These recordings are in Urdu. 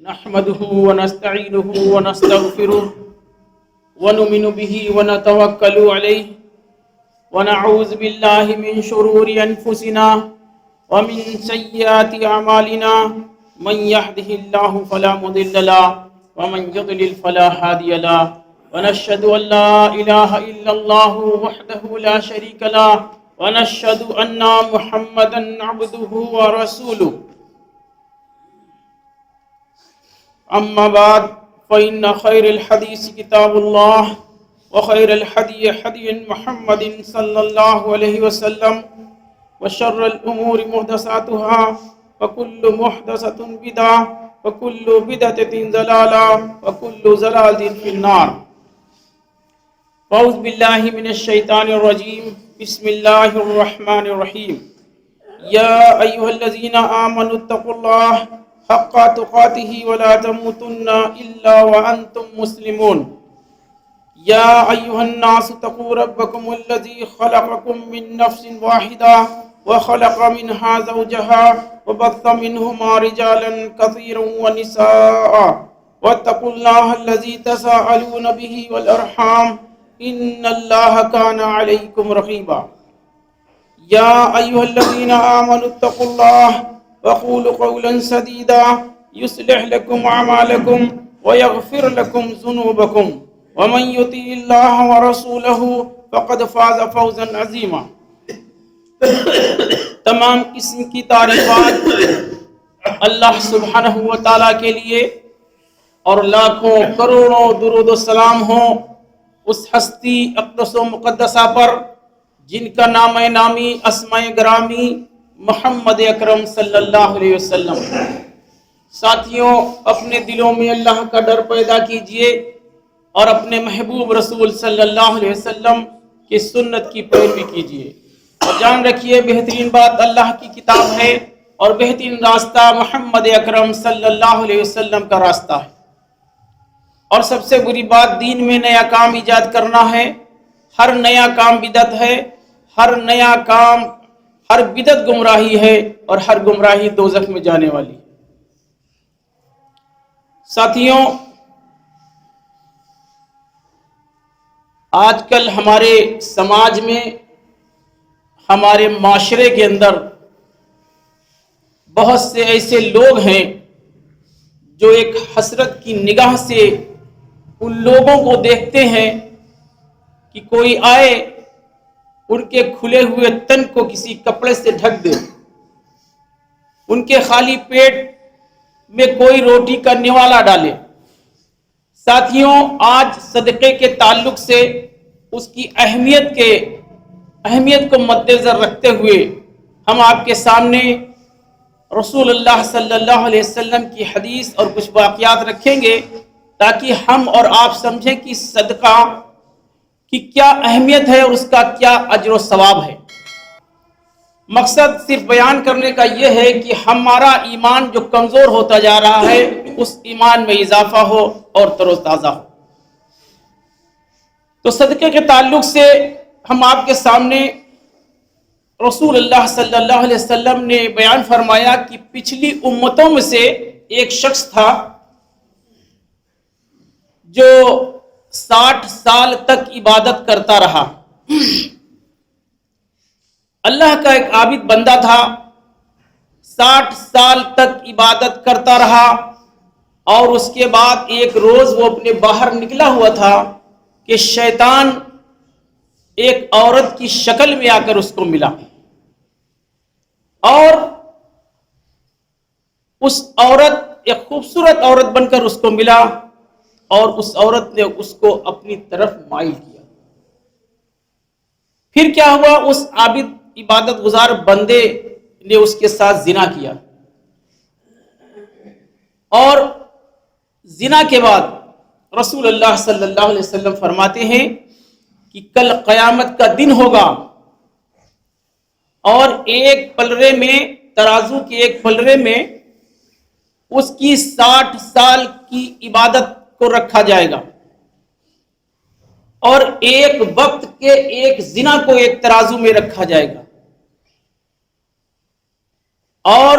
نحمده ونستعينه ونستغفره ونؤمن به ونتوكل عليه ونعوذ بالله من شرور أنفسنا ومن سيئات أعمالنا من يهده الله فلا مضل له ومن يضلل فلا هادي له ونشهد أن لا إله إلا الله وحده لا شريك له ونشهد أن محمدا عبده ورسوله أما بعد فإن خير الحديث كتاب الله وخير الحدي حدي محمد صلى الله عليه وسلم وشر الأمور محدثاتها وكل محدثة بدعة وكل بدعة ضلالة وكل ضلالة في النار. أعوذ بالله من الشيطان الرجيم. بسم الله الرحمن الرحيم. يا أيها الذين آمنوا اتقوا الله حق تقاته ولا تموتن إلا وأنتم مسلمون. يا أيها الناس اتقوا ربكم الذي خلقكم من نفس واحدة وخلق منها زوجها وبث منهما رجالا كثيرا ونساء واتقوا الله الذي تساءلون به والأرحام إن الله كان عليكم رقيبا. يا أيها الذين آمنوا اتقوا الله وقولوا قولا سديدا يصلح لكم أعمالكم ويغفر لكم ذنوبكم ومن يطع الله ورسوله فقد فاز فوزا عظيما. تمام قسم کی تعریفات اللہ سبحانہ و تعالیٰ کے لیے اور لاکھوں کروڑوں درود و سلام ہوں اس ہستی اقدس و مقدسہ پر جن کا نام نامی اسماء گرامی محمد اکرم صلی اللہ علیہ وسلم. ساتھیوں، اپنے دلوں میں اللہ کا ڈر پیدا کیجئے اور اپنے محبوب رسول صلی اللہ علیہ وسلم کی سنت کی پیروی کیجئے اور جان رکھیے بہترین بات اللہ کی کتاب ہے اور بہترین راستہ محمد اکرم صلی اللہ علیہ وسلم کا راستہ ہے. اور سب سے بری بات دین میں نیا کام ایجاد کرنا ہے. ہر نیا کام بدعت ہے، ہر بدعت گمراہی ہے اور ہر گمراہی دوزخ میں جانے والی ہے. ساتھیوں، آج کل ہمارے سماج میں، ہمارے معاشرے کے اندر بہت سے ایسے لوگ ہیں جو ایک حسرت کی نگاہ سے ان لوگوں کو دیکھتے ہیں کہ کوئی آئے ان کے کھلے ہوئے تن کو کسی کپڑے سے ڈھک دے، ان کے خالی پیٹ میں کوئی روٹی کا نوالا ڈالے. ساتھیوں، آج صدقے کے تعلق سے اس کی اہمیت کو مد نظر رکھتے ہوئے ہم آپ کے سامنے رسول اللہ صلی اللہ علیہ وسلم کی حدیث اور کچھ واقعات رکھیں گے تاکہ ہم اور آپ سمجھیں کہ صدقہ کی کیا اہمیت ہے اور اس کا کیا اجر و ثواب ہے. مقصد صرف بیان کرنے کا یہ ہے کہ ہمارا ایمان جو کمزور ہوتا جا رہا ہے اس ایمان میں اضافہ ہو اور تر و تازہ ہو. تو صدقے کے تعلق سے ہم آپ کے سامنے رسول اللہ صلی اللہ علیہ وسلم نے بیان فرمایا کہ پچھلی امتوں میں سے ایک شخص تھا جو 60 سال تک عبادت کرتا رہا. اللہ کا ایک عابد بندہ تھا، 60 سال تک عبادت کرتا رہا اور اس کے بعد ایک روز وہ اپنے باہر نکلا ہوا تھا کہ شیطان ایک عورت کی شکل میں آ کر اس کو ملا اور اس عورت ایک خوبصورت عورت بن کر اس کو ملا اور اس عورت نے اس کو اپنی طرف مائل کیا. پھر کیا ہوا؟ اس عابد عبادت گزار بندے نے اس کے ساتھ زنا کیا اور زنا کے بعد رسول اللہ صلی اللہ علیہ وسلم فرماتے ہیں کہ کل قیامت کا دن ہوگا اور ایک پلڑے میں، ترازو کے ایک پلڑے میں اس کی 60 سال کی عبادت کو رکھا جائے گا اور ایک وقت کے ایک زنا کو ایک ترازو میں رکھا جائے گا اور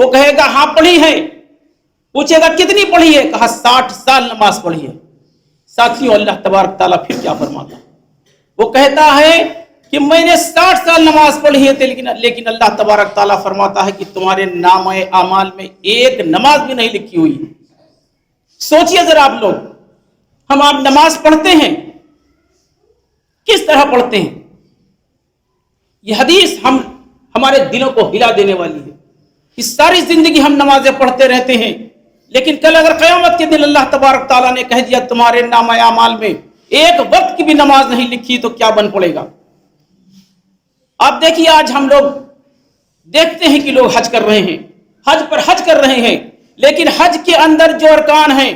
وہ کہے گا ہاں پڑھی ہے. پوچھے گا کتنی پڑھی ہے؟ کہا 60 سال نماز پڑھی ہے. ساتھیوں اللہ تبارک تعالیٰ پھر کیا فرماتا؟ وہ کہتا ہے کہ میں نے 60 سال نماز پڑھی ہے، لیکن اللہ تبارک تعالیٰ فرماتا ہے کہ تمہارے نامہ اعمال میں ایک نماز بھی نہیں لکھی ہوئی. سوچئے ذرا آپ لوگ، ہم آپ نماز پڑھتے ہیں، کس طرح پڑھتے ہیں؟ یہ حدیث ہمارے دلوں کو ہلا دینے والی ہے. کہ ساری زندگی ہم نمازیں پڑھتے رہتے ہیں، لیکن کل اگر قیامت کے دن اللہ تبارک تعالیٰ نے کہہ دیا تمہارے نامہ اعمال میں ایک وقت کی بھی نماز نہیں لکھی تو کیا بن پڑے گا؟ آپ دیکھیے آج ہم لوگ دیکھتے ہیں کہ لوگ حج کر رہے ہیں، حج پر حج کر رہے ہیں، لیکن حج کے اندر جو ارکان ہیں،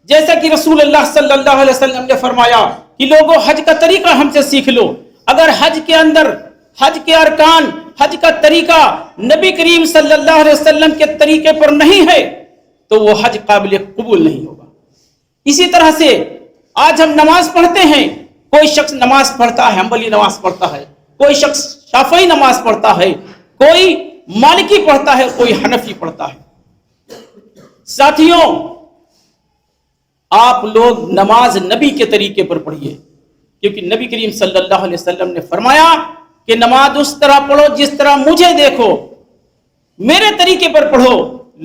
جیسا کہ رسول اللہ صلی اللہ علیہ وسلم نے فرمایا کہ لوگوں حج کا طریقہ ہم سے سیکھ لو. اگر حج کے اندر حج کے ارکان، حج کا طریقہ نبی کریم صلی اللہ علیہ وسلم کے طریقے پر نہیں ہے تو وہ حج قابل قبول نہیں ہوگا. اسی طرح سے آج ہم نماز پڑھتے ہیں، کوئی شخص نماز پڑھتا ہے، حنبلی نماز پڑھتا ہے، کوئی شخص شافعی نماز پڑھتا ہے، کوئی مالکی پڑھتا ہے، کوئی حنفی پڑھتا ہے. ساتھیوں آپ لوگ نماز نبی کے طریقے پر پڑھیے، کیونکہ نبی کریم صلی اللہ علیہ وسلم نے فرمایا کہ نماز اس طرح پڑھو جس طرح مجھے دیکھو، میرے طریقے پر پڑھو.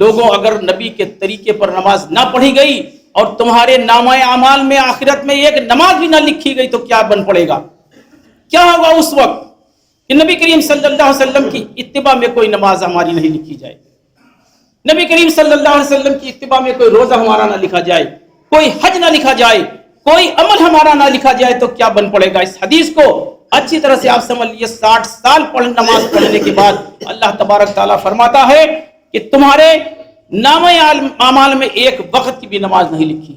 لوگوں اگر نبی کے طریقے پر نماز نہ پڑھی گئی اور تمہارے نامہ اعمال میں آخرت میں ایک نماز بھی نہ لکھی گئی تو کیا بن پڑے گا؟ کیا ہوگا اس وقت کہ نبی کریم صلی اللہ علیہ وسلم کی اتباع میں کوئی نماز ہماری نہیں لکھی جائے، نبی کریم صلی اللہ علیہ وسلم کی اتباع میں کوئی روزہ ہمارا نہ لکھا جائے، کوئی حج نہ لکھا جائے، کوئی عمل ہمارا نہ لکھا جائے تو کیا بن پڑے گا؟ اس حدیث کو اچھی طرح سے آپ سمجھ لیجیے. 60 سال نماز پڑھنے کے بعد اللہ تبارک تعالیٰ فرماتا ہے کہ تمہارے نامہ اعمال میں ایک وقت کی بھی نماز نہیں لکھی.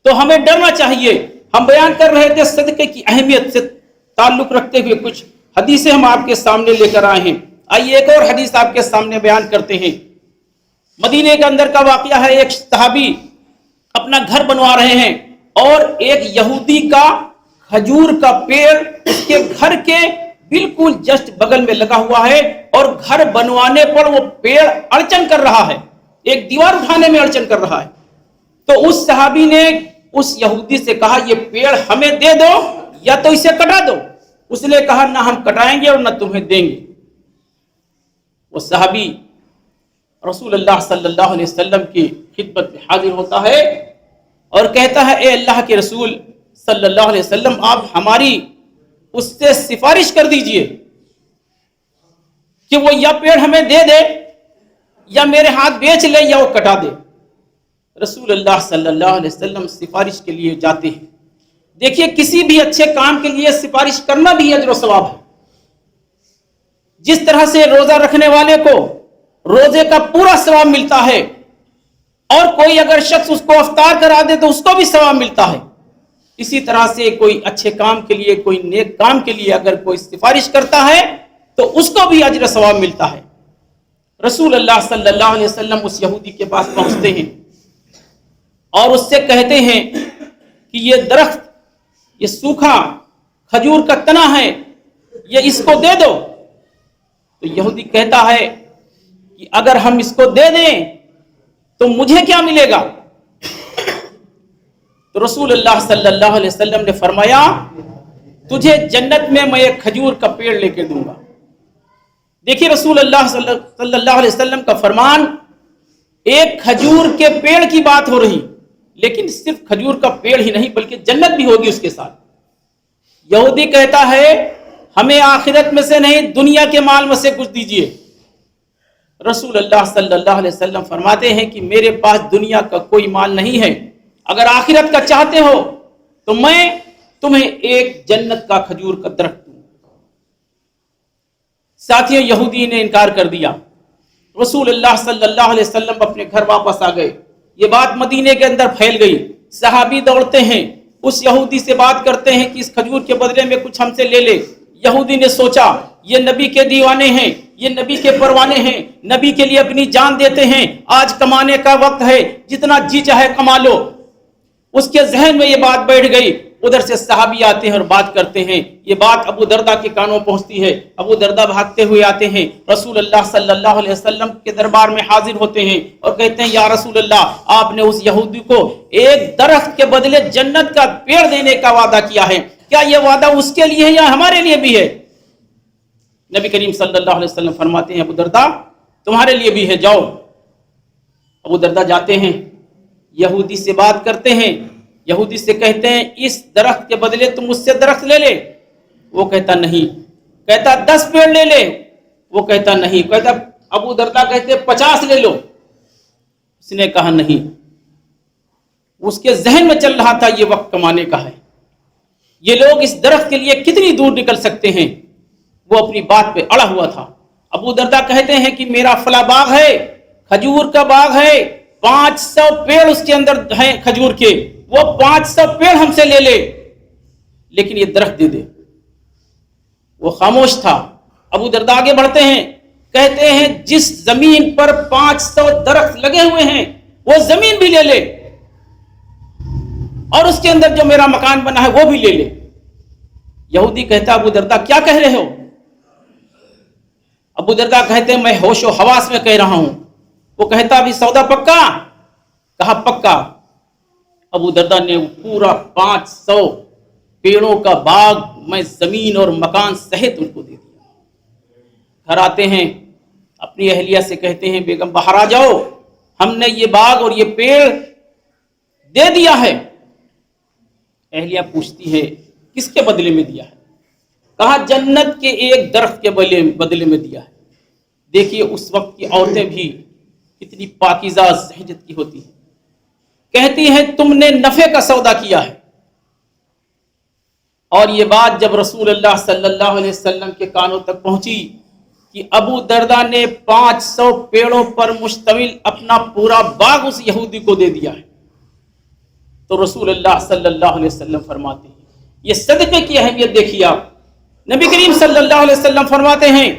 تو ہمیں ڈرنا چاہیے. ہم بیان کر رہے تھے صدقے کی اہمیت سے تعلق رکھتے ہوئے کچھ حدیثیں ہم آپ کے سامنے لے کر آئے ہیں. آئیے ایک اور حدیث آپ کے سامنے بیان کرتے ہیں. مدینے کے اندر کا واقعہ ہے. ایک صحابی اپنا گھر بنوا رہے ہیں اور ایک یہودی کا کھجور کا پیڑ اس کے گھر کے بالکل جسٹ بغل میں لگا ہوا ہے اور گھر بنوانے پر وہ پیڑ اڑچن کر رہا ہے، ایک دیوار اٹھانے میں اڑچن کر رہا ہے. تو اس صحابی نے اس یہودی سے کہا یہ پیڑ ہمیں دے دو یا تو اسے کٹا دو. اس نے کہا نہ ہم کٹائیں گے اور نہ تمہیں دیں گے. وہ صحابی رسول اللہ صلی اللہ علیہ وسلم کی خدمت میں حاضر ہوتا ہے اور کہتا ہے اے اللہ کے رسول صلی اللہ علیہ وسلم، آپ ہماری اس سے سفارش کر دیجئے کہ وہ یا پیڑ ہمیں دے دے یا میرے ہاتھ بیچ لے یا وہ کٹا دے. رسول اللہ صلی اللہ علیہ وسلم سفارش کے لیے جاتے ہیں. دیکھیے کسی بھی اچھے کام کے لیے سفارش کرنا بھی اجر و ثواب ہے. جس طرح سے روزہ رکھنے والے کو روزے کا پورا ثواب ملتا ہے اور کوئی اگر شخص اس کو افطار کرا دے تو اس کو بھی ثواب ملتا ہے، اسی طرح سے کوئی اچھے کام کے لیے، کوئی نیک کام کے لیے اگر کوئی سفارش کرتا ہے تو اس کو بھی اجر ثواب ملتا ہے. رسول اللہ صلی اللہ علیہ وسلم اس یہودی کے پاس پہنچتے ہیں اور اس سے کہتے ہیں کہ یہ درخت، یہ سوکھا کھجور کا تنا ہے، یہ اس کو دے دو. تو یہودی کہتا ہے کہ اگر ہم اس کو دے دیں تو مجھے کیا ملے گا؟ تو رسول اللہ صلی اللہ علیہ وسلم نے فرمایا تجھے جنت میں ایک کھجور کا پیڑ لے کے دوں گا. دیکھیے رسول اللہ صلی اللہ علیہ وسلم کا فرمان، ایک کھجور کے پیڑ کی بات ہو رہی، لیکن صرف کھجور کا پیڑ ہی نہیں بلکہ جنت بھی ہوگی اس کے ساتھ. یہودی کہتا ہے ہمیں آخرت میں سے نہیں دنیا کے مال میں سے کچھ دیجئے. رسول اللہ صلی اللہ علیہ وسلم فرماتے ہیں کہ میرے پاس دنیا کا کوئی مال نہیں ہے، اگر آخرت کا چاہتے ہو تو میں تمہیں ایک جنت کا کھجور کا درخت دوں. ساتھیوں یہودی نے انکار کر دیا. رسول اللہ صلی اللہ علیہ وسلم اپنے گھر واپس آ گئے. یہ بات مدینے کے اندر پھیل گئی. صحابی دوڑتے ہیں اس یہودی سے بات کرتے ہیں کہ اس کھجور کے بدلے میں کچھ ہم سے لے لے. یہودی نے سوچا یہ نبی کے دیوانے ہیں، یہ نبی کے پروانے ہیں، نبی کے لیے اپنی جان دیتے ہیں، آج کمانے کا وقت ہے، جتنا جی چاہے کما لو. اس کے ذہن میں یہ بات بیٹھ گئی. ادھر سے صحابی آتے ہیں اور بات کرتے ہیں. یہ بات ابو دردہ کے کانوں پہنچتی ہے. ابو دردہ بھاگتے ہوئے آتے ہیں, رسول اللہ صلی اللہ علیہ وسلم کے دربار میں حاضر ہوتے ہیں اور کہتے ہیں یا رسول اللہ, آپ نے اس یہودی کو ایک درخت کے بدلے جنت کا پیڑ دینے کا وعدہ کیا ہے, کیا یہ وعدہ اس کے لیے ہے یا ہمارے لیے بھی ہے؟ نبی کریم صلی اللہ علیہ وسلم فرماتے ہیں ابو دردہ تمہارے لیے بھی ہے, جاؤ. ابو دردہ جاتے ہیں, یہودی سے بات کرتے ہیں, یہودی سے کہتے ہیں اس درخت کے بدلے تم مجھ سے درخت لے لے. وہ کہتا نہیں. کہتا 10 پیڑ لے لے. وہ کہتا نہیں. کہتا ابو دردہ کہتے 50 لے لو. اس نے کہا نہیں. اس کے ذہن میں چل رہا تھا یہ وقت کمانے کا ہے, یہ لوگ اس درخت کے لیے کتنی دور نکل سکتے ہیں. وہ اپنی بات پہ اڑا ہوا تھا. ابو دردہ کہتے ہیں کہ میرا فلاں باغ ہے, کھجور کا باغ ہے, 500 پیڑ اس کے اندر ہیں کھجور کے, وہ 500 پیڑ ہم سے لے لے, لیکن یہ درخت دے دے. وہ خاموش تھا. ابو دردہ آگے بڑھتے ہیں, کہتے ہیں جس زمین پر 500 درخت لگے ہوئے ہیں وہ زمین بھی لے لے, اور اس کے اندر جو میرا مکان بنا ہے وہ بھی لے لے. یہودی کہتا ابو دردہ کیا کہہ رہے ہو؟ ابو دردہ کہتے ہیں میں ہوش و حواس میں کہہ رہا ہوں. وہ کہتا ابھی سودا پکا؟ کہا پکا. ابو دردہ نے پورا 500 پیڑوں کا باغ میں زمین اور مکان سہت ان کو دے دیا. گھر آتے ہیں, اپنی اہلیہ سے کہتے ہیں بیگم باہر آ جاؤ, ہم نے یہ باغ اور یہ پیڑ دے دیا ہے. اہلیہ پوچھتی ہے کس کے بدلے میں دیا ہے؟ کہا جنت کے ایک درخت کے بدلے میں دیا ہے. دیکھیے اس وقت کی عورتیں بھی کتنی پاکیزہ ذہنیت کی ہوتی ہیں. کہتی ہیں تم نے نفع کا سودا کیا ہے. اور یہ بات جب رسول اللہ صلی اللہ علیہ وسلم کے کانوں تک پہنچی کہ ابو دردہ نے 500 پیڑوں پر مشتمل اپنا پورا باغ اس یہودی کو دے دیا ہے, تو رسول اللہ صلی اللہ علیہ وسلم فرماتے ہیں یہ صدقے کی اہمیت دیکھیے آپ. نبی کریم صلی اللہ علیہ وسلم فرماتے ہیں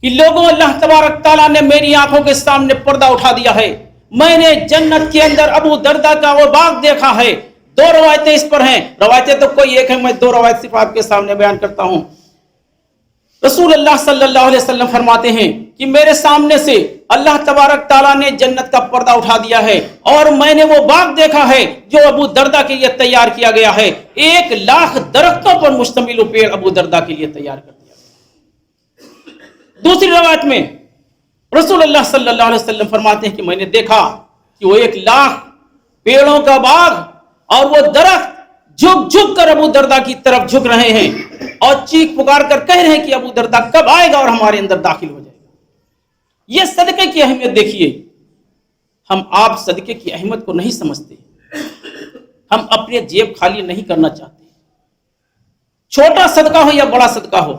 کہ لوگوں اللہ تبارک تعالیٰ نے میری آنکھوں کے سامنے پردہ اٹھا دیا ہے, میں نے جنت کے اندر ابو دردہ کا وہ باغ دیکھا ہے. 2 روایتیں اس پر ہیں, روایتیں تو کوئی ایک ہے, میں 2 روایت صرف آپ کے سامنے بیان کرتا ہوں. رسول اللہ صلی اللہ علیہ وسلم فرماتے ہیں کہ میرے سامنے سے اللہ تبارک تعالیٰ نے جنت کا پردہ اٹھا دیا ہے اور میں نے وہ باغ دیکھا ہے جو ابو دردہ کے لیے تیار کیا گیا ہے. 1,00,000 درختوں پر مشتمل وہ پیڑ ابو دردہ کے لیے تیار کر دیا. دوسری روایت میں رسول اللہ صلی اللہ علیہ وسلم فرماتے ہیں کہ میں نے دیکھا کہ وہ 1,00,000 پیڑوں کا باغ اور وہ درخت جھک جھک کر ابو دردہ کی طرف جھک رہے ہیں اور چیخ پکار کر کہہ رہے ہیں کہ ابو دردہ کب آئے گا اور ہمارے اندر داخل ہو جائے گا. یہ صدقے کی اہمیت دیکھیے. ہم آپ صدقے کی اہمیت کو نہیں سمجھتے, ہم اپنے جیب خالی نہیں کرنا چاہتے. چھوٹا صدقہ ہو یا بڑا صدقہ ہو,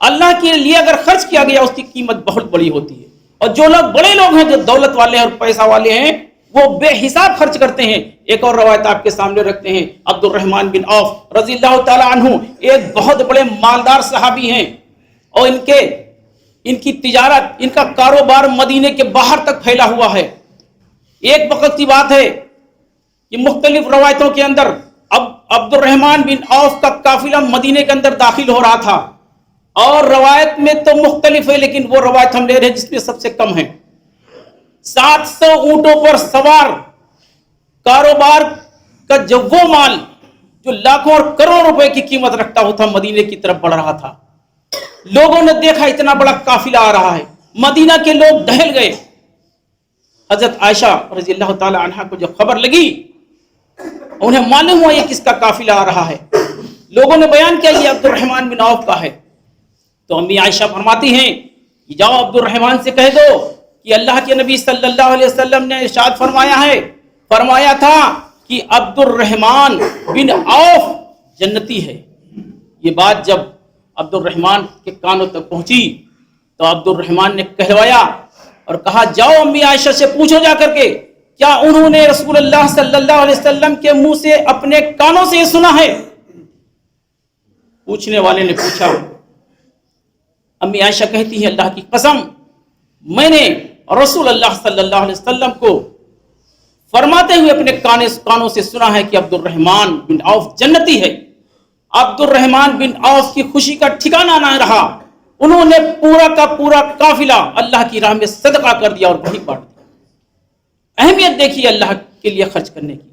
اللہ کے لیے اگر خرچ کیا گیا اس کی قیمت بہت بڑی ہوتی ہے. اور جو لوگ بڑے لوگ ہیں, جو دولت والے اور پیسہ والے ہیں, وہ بے حساب خرچ کرتے ہیں. ایک اور روایت آپ کے سامنے رکھتے ہیں. عبد الرحمن بن عوف رضی اللہ تعالیٰ عنہ ایک بہت بڑے مالدار صحابی ہیں, اور ان کی تجارت, ان کا کاروبار مدینے کے باہر تک پھیلا ہوا ہے. ایک وقت کی بات ہے کہ مختلف روایتوں کے اندر عبد الرحمن بن عوف کا قافلہ مدینے کے اندر داخل ہو رہا تھا, اور روایت میں تو مختلف ہے لیکن وہ روایت ہم لے رہے ہیں جس میں سب سے کم ہے. 700 اونٹوں پر سوار کاروبار کا جو وہ مال جو لاکھوں اور کروڑوں روپے کی قیمت رکھتا ہوا تھا مدینے کی طرف بڑھ رہا تھا. لوگوں نے دیکھا اتنا بڑا قافلہ آ رہا ہے, مدینہ کے لوگ دہل گئے. حضرت عائشہ رضی اللہ تعالی عنہا کو جو خبر لگی, انہیں معلوم ہوا یہ کس کا قافلہ آ رہا ہے. لوگوں نے بیان کیا یہ عبد الرحمن بن عوف کا ہے. تو امی عائشہ فرماتی ہیں کہ جاؤ عبد الرحمن سے کہہ دو کہ اللہ کے نبی صلی اللہ علیہ وسلم نے ارشاد فرمایا تھا کہ عبد الرحمن بن عوف جنتی ہے. یہ بات جب عبد الرحمن کے کانوں تک پہنچی تو عبد الرحمن نے کہلوایا اور کہا جاؤ امی عائشہ سے پوچھو جا کر کے کیا انہوں نے رسول اللہ صلی اللہ علیہ وسلم کے منہ سے اپنے کانوں سے یہ سنا ہے. پوچھنے والے نے پوچھا. امی عائشہ کہتی ہے اللہ کی قسم میں نے رسول اللہ صلی اللہ علیہ وسلم کو فرماتے ہوئے اپنے کانوں سے سنا ہے کہ عبد الرحمن بن عوف جنتی ہے. عبد الرحمن بن عوف کی خوشی کا ٹھکانہ نہ رہا. انہوں نے پورا کا پورا قافلہ اللہ کی راہ میں صدقہ کر دیا اور وہی بانٹ دیا. اہمیت دیکھیے اللہ کے لیے خرچ کرنے کی،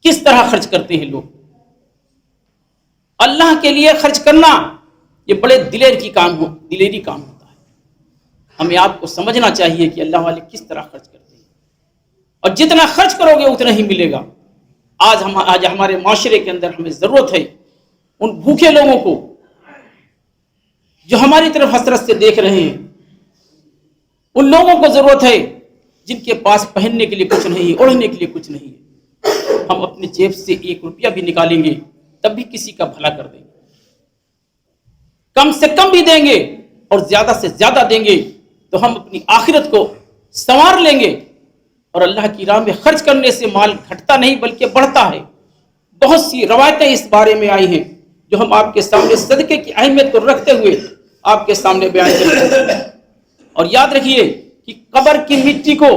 کس طرح خرچ کرتے ہیں لوگ. اللہ کے لیے خرچ کرنا یہ بڑے دلیری کام ہوتا ہے. ہمیں آپ کو سمجھنا چاہیے کہ اللہ والے کس طرح خرچ کرتے ہیں، اور جتنا خرچ کرو گے اتنا ہی ملے گا. آج ہمارے معاشرے کے اندر ہمیں ضرورت ہے ان بھوکے لوگوں کو جو ہماری طرف حسرت سے دیکھ رہے ہیں. ان لوگوں کو ضرورت ہے جن کے پاس پہننے کے لیے کچھ نہیں، اوڑھنے کے لیے کچھ نہیں ہے. ہم اپنی جیب سے 1 روپیہ بھی نکالیں گے تب بھی کسی کا بھلا کر دیں گے. کم سے کم بھی دیں گے اور زیادہ سے زیادہ دیں گے تو ہم اپنی آخرت کو سنوار لیں گے. اور اللہ کی راہ میں خرچ کرنے سے مال گھٹتا نہیں بلکہ بڑھتا ہے. بہت سی روایتیں اس بارے میں آئی ہیں جو ہم آپ کے سامنے صدقے کی اہمیت کو رکھتے ہوئے آپ کے سامنے بیان کرتے ہیں. اور یاد رکھیے کہ قبر کی مٹی کو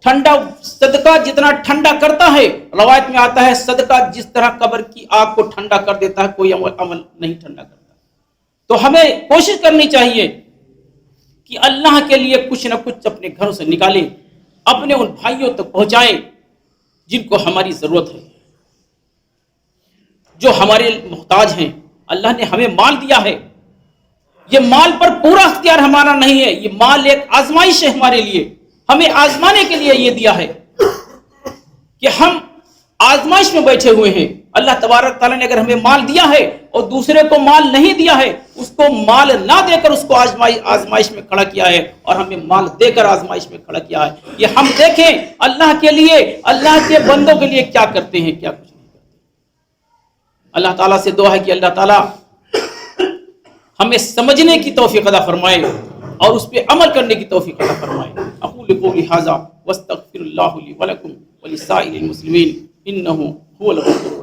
ٹھنڈا صدقہ جتنا ٹھنڈا کرتا ہے، روایت میں آتا ہے صدقہ جس طرح قبر کی آگ کو ٹھنڈا کر دیتا ہے کوئی عمل نہیں ٹھنڈا کرتا. تو ہمیں کوشش کرنی چاہیے کہ اللہ کے لیے کچھ نہ کچھ اپنے گھروں سے نکالیں، اپنے ان بھائیوں تک پہنچائیں جن کو ہماری ضرورت ہے، جو ہمارے محتاج ہیں. اللہ نے ہمیں مال دیا ہے، یہ مال پر پورا اختیار ہمارا نہیں ہے. یہ مال ایک آزمائش ہے ہمارے لیے، ہمیں آزمانے کے لیے یہ دیا ہے کہ ہم آزمائش میں بیٹھے ہوئے ہیں. اللہ تبارک تعالیٰ نے اگر ہمیں مال دیا ہے اور دوسرے کو مال نہیں دیا ہے، اس کو مال نہ دے کر اس کو آزمائش میں کھڑا کیا ہے، اور ہمیں مال دے کر آزمائش میں کھڑا کیا ہے. یہ ہم دیکھیں اللہ کے لیے، اللہ کے بندوں کے لیے کیا کرتے ہیں، کیا کچھ نہیں کرتے. اللہ تعالیٰ سے دعا ہے کہ اللہ تعالیٰ ہمیں سمجھنے کی توفیق عطا فرمائے اور اس پہ عمل کرنے کی توفیق عطا فرمائے. اقول قولی ھذا واستغفر اللہ لی ولکم ولسائر المسلمین انہ هو الغفور